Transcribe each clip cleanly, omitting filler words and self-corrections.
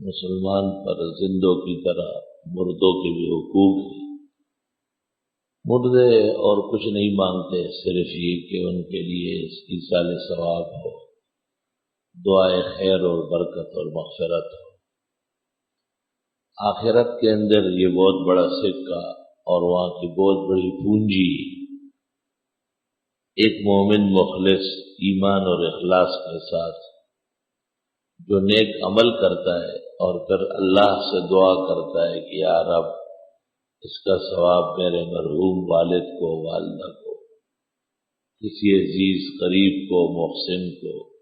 مسلمان پر زندوں کی طرح مردوں کے بھی حقوق ہیں۔ مردے اور کچھ نہیں مانگتے، صرف یہ کہ ان کے لیے ایصال ثواب ہو، دعائے خیر اور برکت اور مغفرت ہو۔ آخرت کے اندر یہ بہت بڑا سکہ اور وہاں کی بہت بڑی پونجی، ایک مومن مخلص ایمان اور اخلاص کے ساتھ جو نیک عمل کرتا ہے اور پھر اللہ سے دعا کرتا ہے کہ یا رب اس کا ثواب میرے مرحوم والد کو، والدہ کو، کسی عزیز قریب کو، محسن کو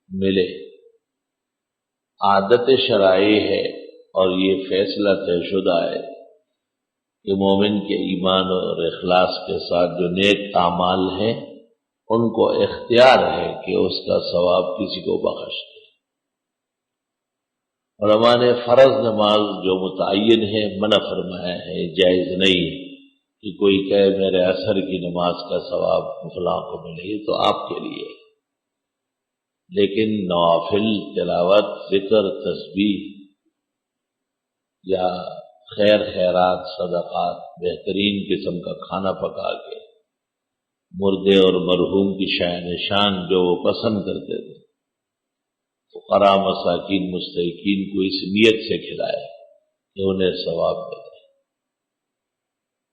ملے۔ عادت شرعی ہے اور یہ فیصلہ طے شدہ ہے کہ مومن کے ایمان اور اخلاص کے ساتھ جو نیک اعمال ہیں ان کو اختیار ہے کہ اس کا ثواب کسی کو بخش دے۔ علماء نے فرض نماز جو متعین ہے منع فرمایا ہے، جائز نہیں کہ کوئی کہے میرے عصر کی نماز کا ثواب فلاں کو ملے، یہ تو آپ کے لیے۔ لیکن نوافل، تلاوت، ذکر، تسبیح یا خیر خیرات، صدقات، بہترین قسم کا کھانا پکا کے مردے اور مرحوم کی شان جو وہ پسند کرتے تھے، فقراء، مساکین، مستحقین کو اس نیت سے کھلائے کہ انہیں ثواب ملے۔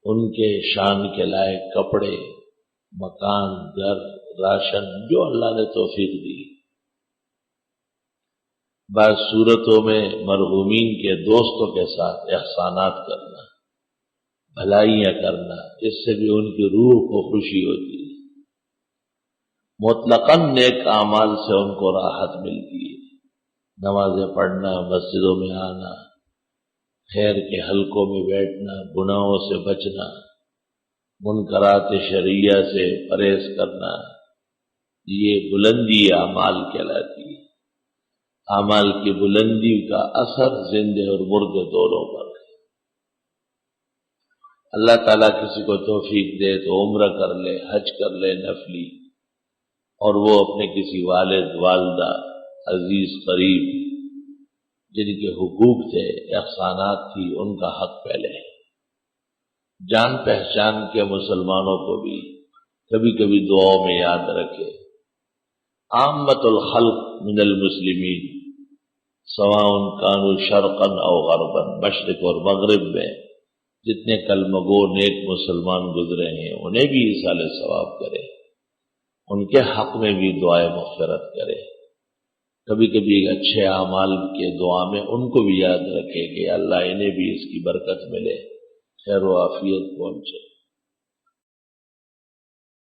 ان کے شان کے لائق کپڑے، مکان، گھر، راشن جو اللہ نے توفیق دی۔ بعض صورتوں میں مرحومین کے دوستوں کے ساتھ احسانات کرنا، بھلائیاں کرنا، اس سے بھی ان کی روح کو خوشی ہوتی ہے۔ مطلقاً نیک اعمال سے ان کو راحت ملتی ہے، نمازیں پڑھنا، مسجدوں میں آنا، خیر کے حلقوں میں بیٹھنا، گناہوں سے بچنا، منکرات شرعیہ سے پرہیز کرنا، یہ بلندی اعمال کہلاتی ہے۔ اعمال کی بلندی کا اثر زندے اور مردے دونوں پر ہے۔ اللہ تعالیٰ کسی کو توفیق دے تو عمرہ کر لے، حج کر لے نفلی، اور وہ اپنے کسی والد، والدہ، عزیز قریب جن کے حقوق تھے، احسانات تھی، ان کا حق پہلے۔ جان پہچان کے مسلمانوں کو بھی کبھی کبھی دعاؤں میں یاد رکھے۔ عامت الخلق من المسلمین سواء کانوا شرقا او غربا، مشرق اور مغرب میں جتنے کلمہ گو نیک مسلمان گزرے ہیں انہیں بھی ایصال ثواب کرے، ان کے حق میں بھی دعائے مغفرت کرے۔ کبھی کبھی اچھے اعمال کے دعا میں ان کو بھی یاد رکھے کہ اللہ انہیں بھی اس کی برکت ملے، خیر و عافیت پہنچے۔